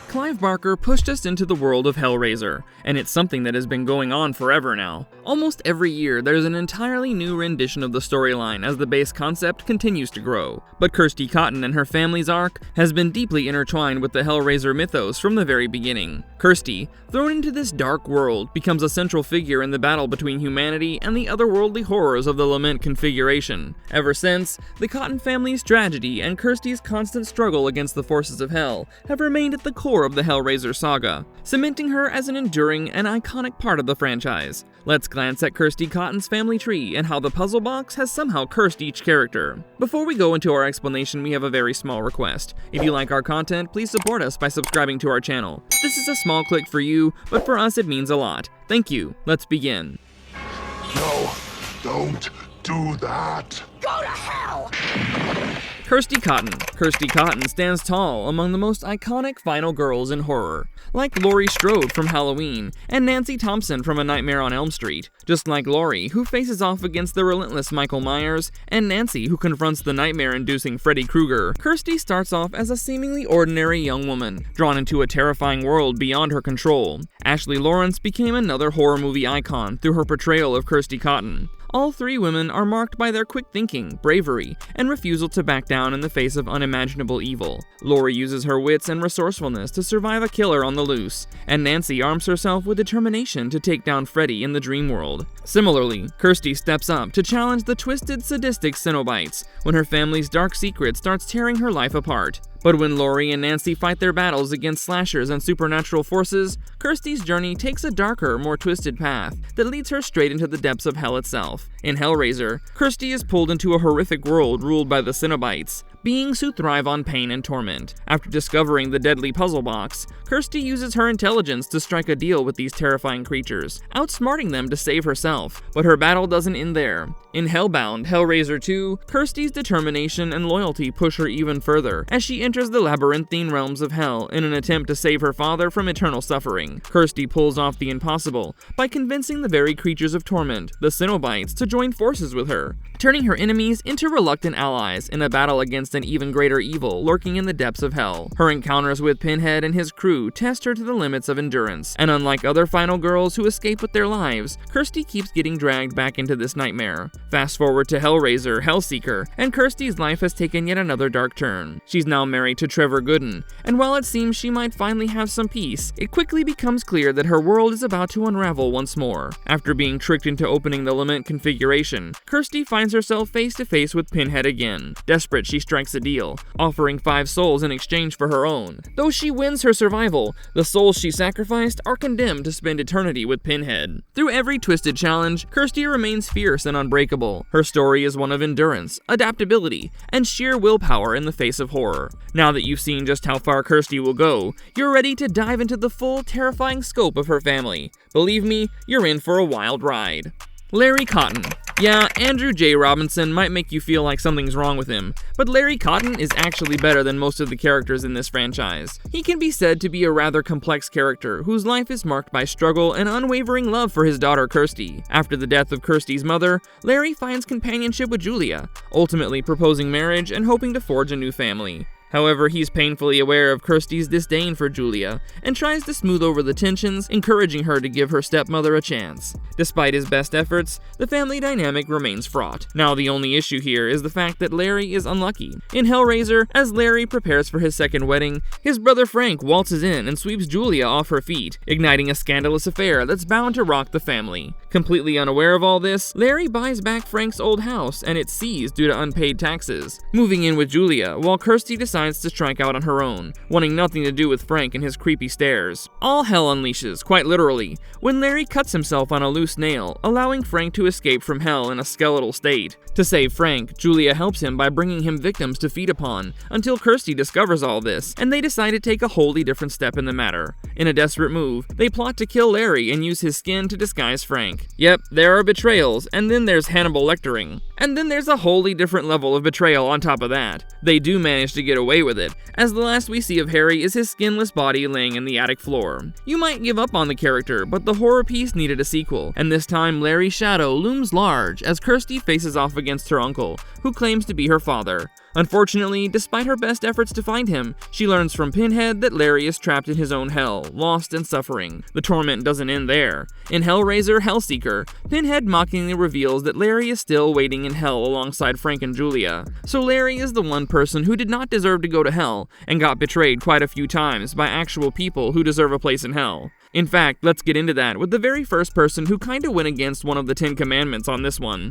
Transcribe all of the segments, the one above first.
Clive Barker pushed us into the world of Hellraiser, and it's something that has been going on forever now. Almost every year, there's an entirely new rendition of the storyline as the base concept continues to grow. But Kirsty Cotton and her family's arc has been deeply intertwined with the Hellraiser mythos from the very beginning. Kirsty, thrown into this dark world, becomes a central figure in the battle between humanity and the otherworldly horrors of the Lament Configuration. Ever since, the Cotton family's tragedy and Kirsty's constant struggle against the forces of hell have remained at the core of the Hellraiser saga, cementing her as an enduring and iconic part of the franchise. Let's glance at Kirsty Cotton's family tree and how the puzzle box has somehow cursed each character. Before we go into our explanation, we have a very small request. If you like our content, please support us by subscribing to our channel. This is a small click for you, but for us it means a lot. Thank you. Let's begin. No, don't do that. Go to hell! Kirsty Cotton. Kirsty Cotton stands tall among the most iconic final girls in horror, like Laurie Strode from Halloween and Nancy Thompson from A Nightmare on Elm Street. Just like Laurie, who faces off against the relentless Michael Myers, and Nancy, who confronts the nightmare-inducing Freddy Krueger, Kirsty starts off as a seemingly ordinary young woman, drawn into a terrifying world beyond her control. Ashley Lawrence became another horror movie icon through her portrayal of Kirsty Cotton. All three women are marked by their quick thinking, bravery, and refusal to back down in the face of unimaginable evil. Laurie uses her wits and resourcefulness to survive a killer on the loose, and Nancy arms herself with determination to take down Freddy in the dream world. Similarly, Kirsty steps up to challenge the twisted, sadistic Cenobites when her family's dark secret starts tearing her life apart. But when Laurie and Nancy fight their battles against slashers and supernatural forces, Kirstys Journey takes a darker, more twisted path that leads her straight into the depths of hell itself. In Hellraiser, Kirsty is pulled into a horrific world ruled by the Cenobites, beings who thrive on pain and torment. After discovering the deadly puzzle box, Kirsty uses her intelligence to strike a deal with these terrifying creatures, outsmarting them to save herself. But her battle doesn't end there. In Hellbound, Hellraiser 2, Kirsty's determination and loyalty push her even further, as she enters the labyrinthine realms of hell in an attempt to save her father from eternal suffering. Kirsty pulls off the impossible by convincing the very creatures of torment, the Cenobites, to join forces with her, turning her enemies into reluctant allies in a battle against an even greater evil lurking in the depths of hell. Her encounters with Pinhead and his crew test her to the limits of endurance, and unlike other final girls who escape with their lives, Kirsty keeps getting dragged back into this nightmare. Fast forward to Hellraiser, Hellseeker, and Kirsty's life has taken yet another dark turn. She's now married to Trevor Gooden, and while it seems she might finally have some peace, it quickly becomes clear that her world is about to unravel once more. After being tricked into opening the Lament Configuration, Kirsty finds herself face to face with Pinhead again. Desperate, she strikes a deal, offering 5 souls in exchange for her own. Though she wins her survival, the souls she sacrificed are condemned to spend eternity with Pinhead. Through every twisted challenge, Kirsty remains fierce and unbreakable. Her story is one of endurance, adaptability, and sheer willpower in the face of horror. Now that you've seen just how far Kirsty will go, you're ready to dive into the full, terrifying scope of her family. Believe me, you're in for a wild ride. Larry Cotton. Yeah, Andrew J. Robinson might make you feel like something's wrong with him, but Larry Cotton is actually better than most of the characters in this franchise. He can be said to be a rather complex character whose life is marked by struggle and unwavering love for his daughter Kirsty. After the death of Kirsty's mother, Larry finds companionship with Julia, ultimately proposing marriage and hoping to forge a new family. However, he's painfully aware of Kirsty's disdain for Julia, and tries to smooth over the tensions, encouraging her to give her stepmother a chance. Despite his best efforts, the family dynamic remains fraught. Now the only issue here is the fact that Larry is unlucky. In Hellraiser, as Larry prepares for his second wedding, his brother Frank waltzes in and sweeps Julia off her feet, igniting a scandalous affair that's bound to rock the family. Completely unaware of all this, Larry buys back Frank's old house, and it's seized due to unpaid taxes, moving in with Julia, while Kirsty decides to strike out on her own, wanting nothing to do with Frank and his creepy stares. All hell unleashes, quite literally, when Larry cuts himself on a loose nail, allowing Frank to escape from hell in a skeletal state. To save Frank, Julia helps him by bringing him victims to feed upon, until Kirsty discovers all this, and they decide to take a wholly different step in the matter. In a desperate move, they plot to kill Larry and use his skin to disguise Frank. Yep, there are betrayals, and then there's Hannibal Lectering. And then there's a wholly different level of betrayal on top of that. They do manage to get away with it, as the last we see of Harry is his skinless body laying in the attic floor. You might give up on the character, but the horror piece needed a sequel, and this time Larry's shadow looms large as Kirsty faces off against her uncle, who claims to be her father. Unfortunately, despite her best efforts to find him, she learns from Pinhead that Larry is trapped in his own hell, lost and suffering. The torment doesn't end there. In Hellraiser Hellseeker, Pinhead mockingly reveals that Larry is still waiting in hell alongside Frank and Julia. So Larry is the one person who did not deserve to go to hell, and got betrayed quite a few times by actual people who deserve a place in hell. In fact, let's get into that with the very first person who kinda went against one of the 10 Commandments on this one.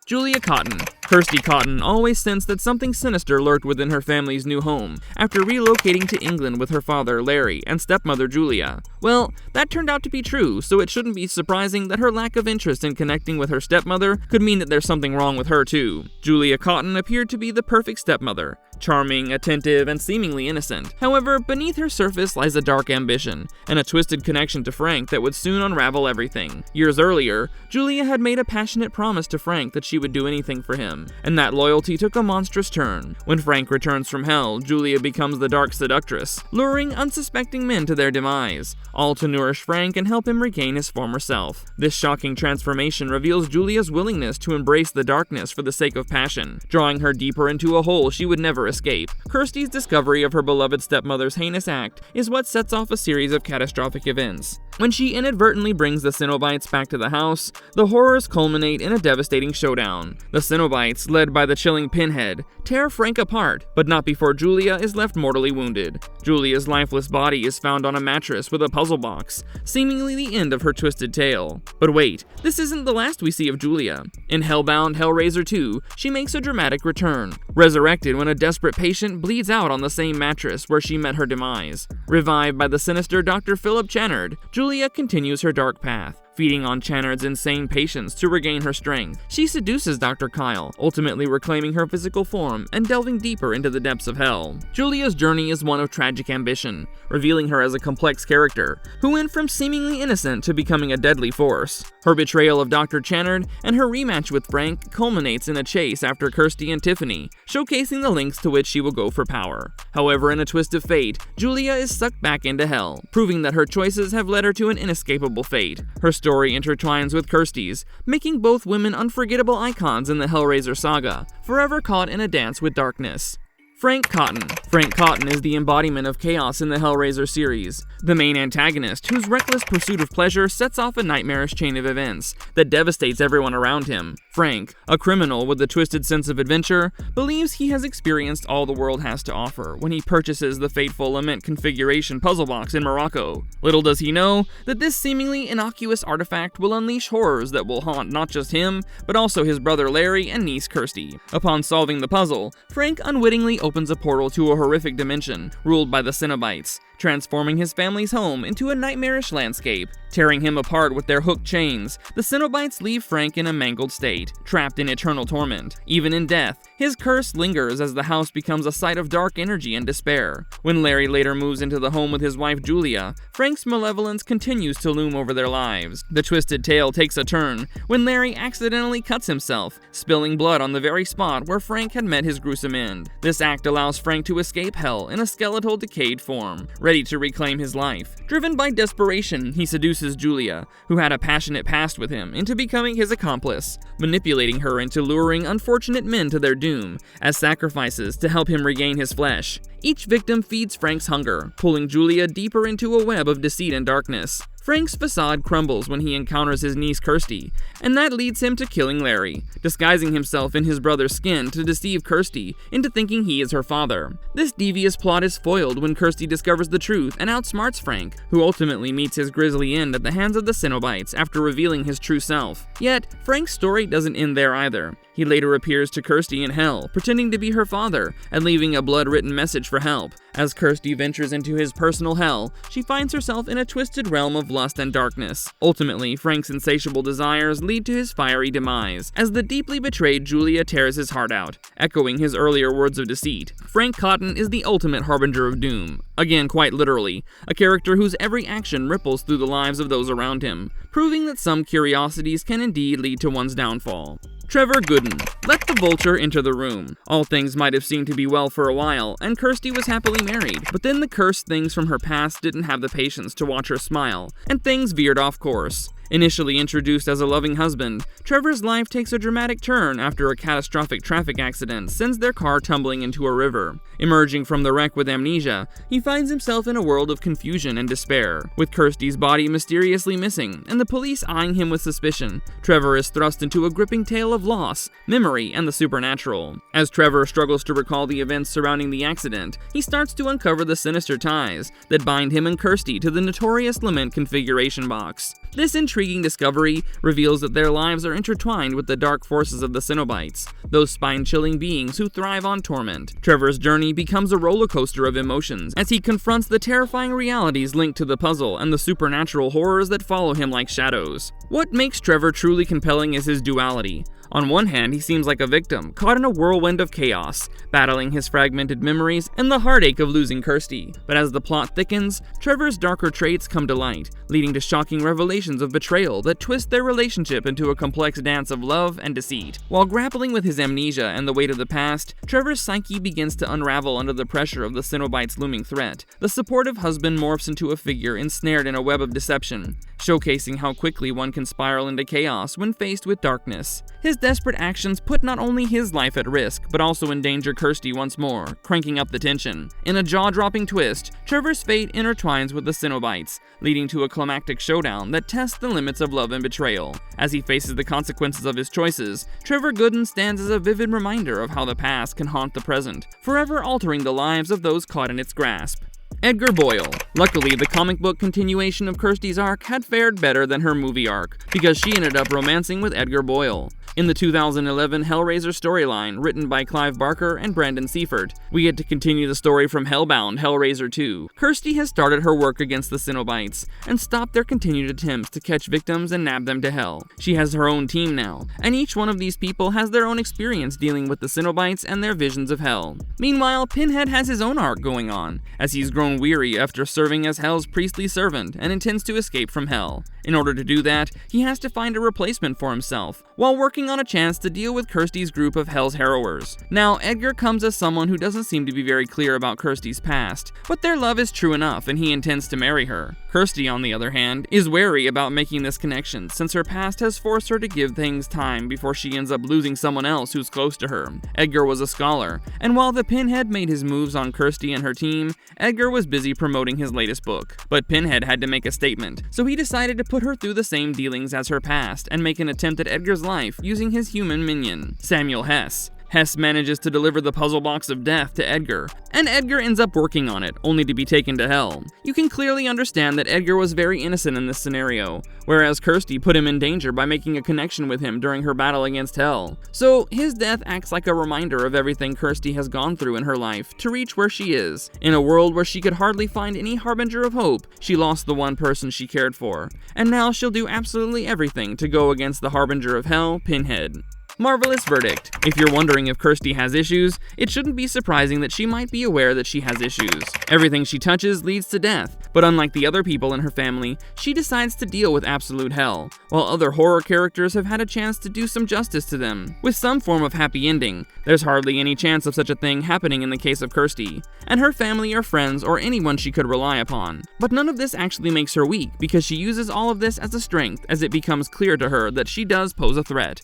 Julia Cotton. Kirsty Cotton always sensed that something sinister lurked within her family's new home after relocating to England with her father, Larry, and stepmother, Julia. Well, that turned out to be true, so it shouldn't be surprising that her lack of interest in connecting with her stepmother could mean that there's something wrong with her too. Julia Cotton appeared to be the perfect stepmother, charming, attentive, and seemingly innocent. However, beneath her surface lies a dark ambition, and a twisted connection to Frank that would soon unravel everything. Years earlier, Julia had made a passionate promise to Frank that she would do anything for him, and that loyalty took a monstrous turn. When Frank returns from hell, Julia becomes the dark seductress, luring unsuspecting men to their demise, all to nourish Frank and help him regain his former self. This shocking transformation reveals Julia's willingness to embrace the darkness for the sake of passion, drawing her deeper into a hole she would never escape. Kirsty's discovery of her beloved stepmother's heinous act is what sets off a series of catastrophic events. When she inadvertently brings the Cenobites back to the house, the horrors culminate in a devastating showdown. The Cenobites, led by the chilling Pinhead, tear Frank apart, but not before Julia is left mortally wounded. Julia's lifeless body is found on a mattress with a puzzle box, seemingly the end of her twisted tale. But wait, this isn't the last we see of Julia. In Hellbound Hellraiser 2, she makes a dramatic return, resurrected when a desperate patient bleeds out on the same mattress where she met her demise. Revived by the sinister Dr. Philip Channard, Julia continues her dark path, feeding on Channard's insane patience to regain her strength. She seduces Dr. Kyle, ultimately reclaiming her physical form and delving deeper into the depths of hell. Julia's journey is one of tragic ambition, revealing her as a complex character who went from seemingly innocent to becoming a deadly force. Her betrayal of Dr. Channard and her rematch with Frank culminates in a chase after Kirsty and Tiffany, showcasing the lengths to which she will go for power. However, in a twist of fate, Julia is sucked back into hell, proving that her choices have led her to an inescapable fate. Her story intertwines with Kirsty's, making both women unforgettable icons in the Hellraiser saga, forever caught in a dance with darkness. Frank Cotton. Frank Cotton is the embodiment of chaos in the Hellraiser series, the main antagonist whose reckless pursuit of pleasure sets off a nightmarish chain of events that devastates everyone around him. Frank, a criminal with a twisted sense of adventure, believes he has experienced all the world has to offer when he purchases the fateful Lament Configuration puzzle box in Morocco. Little does he know that this seemingly innocuous artifact will unleash horrors that will haunt not just him, but also his brother Larry and niece Kirsty. Upon solving the puzzle, Frank unwittingly opens a portal to a horrific dimension ruled by the Cenobites, transforming his family's home into a nightmarish landscape. Tearing him apart with their hooked chains, the Cenobites leave Frank in a mangled state, trapped in eternal torment. Even in death, his curse lingers as the house becomes a site of dark energy and despair. When Larry later moves into the home with his wife Julia, Frank's malevolence continues to loom over their lives. The twisted tale takes a turn when Larry accidentally cuts himself, spilling blood on the very spot where Frank had met his gruesome end. This act allows Frank to escape hell in a skeletal, decayed form, ready to reclaim his life. Driven by desperation, he seduces Julia, who had a passionate past with him, into becoming his accomplice, manipulating her into luring unfortunate men to their doom as sacrifices to help him regain his flesh. Each victim feeds Frank's hunger, pulling Julia deeper into a web of deceit and darkness. Frank's facade crumbles when he encounters his niece Kirsty, and that leads him to killing Larry, disguising himself in his brother's skin to deceive Kirsty into thinking he is her father. This devious plot is foiled when Kirsty discovers the truth and outsmarts Frank, who ultimately meets his grisly end at the hands of the Cenobites after revealing his true self. Yet, Frank's story doesn't end there either. He later appears to Kirsty in hell, pretending to be her father and leaving a blood-written message for help. As Kirsty ventures into his personal hell, she finds herself in a twisted realm of lust and darkness. Ultimately, Frank's insatiable desires lead to his fiery demise, as the deeply betrayed Julia tears his heart out, echoing his earlier words of deceit. Frank Cotton is the ultimate harbinger of doom. Again, quite literally, a character whose every action ripples through the lives of those around him, proving that some curiosities can indeed lead to one's downfall. Trevor Gooden. Let the vulture enter the room. All things might have seemed to be well for a while, and Kirsty was happily married, but then the cursed things from her past didn't have the patience to watch her smile, and things veered off course. Initially introduced as a loving husband, Trevor's life takes a dramatic turn after a catastrophic traffic accident sends their car tumbling into a river. Emerging from the wreck with amnesia, he finds himself in a world of confusion and despair. With Kirsty's body mysteriously missing and the police eyeing him with suspicion, Trevor is thrust into a gripping tale of loss, memory, and the supernatural. As Trevor struggles to recall the events surrounding the accident, he starts to uncover the sinister ties that bind him and Kirsty to the notorious Lament Configuration box. This intriguing discovery reveals that their lives are intertwined with the dark forces of the Cenobites, those spine-chilling beings who thrive on torment. Trevor's journey becomes a roller coaster of emotions as he confronts the terrifying realities linked to the puzzle and the supernatural horrors that follow him like shadows. What makes Trevor truly compelling is his duality. On one hand, he seems like a victim, caught in a whirlwind of chaos, battling his fragmented memories and the heartache of losing Kirsty. But as the plot thickens, Trevor's darker traits come to light, leading to shocking revelations of betrayal that twist their relationship into a complex dance of love and deceit. While grappling with his amnesia and the weight of the past, Trevor's psyche begins to unravel under the pressure of the Cenobites' looming threat. The supportive husband morphs into a figure ensnared in a web of deception, showcasing how quickly one can spiral into chaos when faced with darkness. His desperate actions put not only his life at risk, but also endanger Kirsty once more, cranking up the tension. In a jaw-dropping twist, Trevor's fate intertwines with the Cenobites, leading to a climactic showdown that tests the limits of love and betrayal. As he faces the consequences of his choices, Trevor Gooden stands as a vivid reminder of how the past can haunt the present, forever altering the lives of those caught in its grasp. Edgar Bole. Luckily, the comic book continuation of Kirsty's arc had fared better than her movie arc, because she ended up romancing with Edgar Bole. In the 2011 Hellraiser storyline, written by Clive Barker and Brandon Seifert, we get to continue the story from Hellbound Hellraiser 2. Kirsty has started her work against the Cenobites, and stopped their continued attempts to catch victims and nab them to hell. She has her own team now, and each one of these people has their own experience dealing with the Cenobites and their visions of hell. Meanwhile, Pinhead has his own arc going on, as he's grown weary after serving as Hell's priestly servant and intends to escape from Hell. In order to do that, he has to find a replacement for himself, while working on a chance to deal with Kirsty's group of Hell's harrowers. Now, Edgar comes as someone who doesn't seem to be very clear about Kirsty's past, but their love is true enough and he intends to marry her. Kirsty, on the other hand, is wary about making this connection since her past has forced her to give things time before she ends up losing someone else who's close to her. Edgar was a scholar, and while the Pinhead made his moves on Kirsty and her team, Edgar was busy promoting his latest book. But Pinhead had to make a statement, so he decided to put her through the same dealings as her past and make an attempt at Edgar's life using his human minion, Samuel Hess. Hess manages to deliver the puzzle box of death to Edgar, and Edgar ends up working on it, only to be taken to hell. You can clearly understand that Edgar was very innocent in this scenario, whereas Kirsty put him in danger by making a connection with him during her battle against Hell. So his death acts like a reminder of everything Kirsty has gone through in her life to reach where she is. In a world where she could hardly find any harbinger of hope, she lost the one person she cared for, and now she'll do absolutely everything to go against the harbinger of Hell, Pinhead. Marvelous verdict. If you're wondering if Kirsty has issues, it shouldn't be surprising that she might be aware that she has issues. Everything she touches leads to death, but unlike the other people in her family, she decides to deal with absolute hell, while other horror characters have had a chance to do some justice to them, with some form of happy ending. There's hardly any chance of such a thing happening in the case of Kirsty, and her family or friends or anyone she could rely upon. But none of this actually makes her weak, because she uses all of this as a strength as it becomes clear to her that she does pose a threat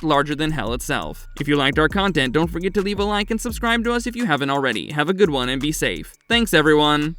larger than hell itself. If you liked our content, don't forget to leave a like and subscribe to us if you haven't already. Have a good one and be safe. Thanks, everyone!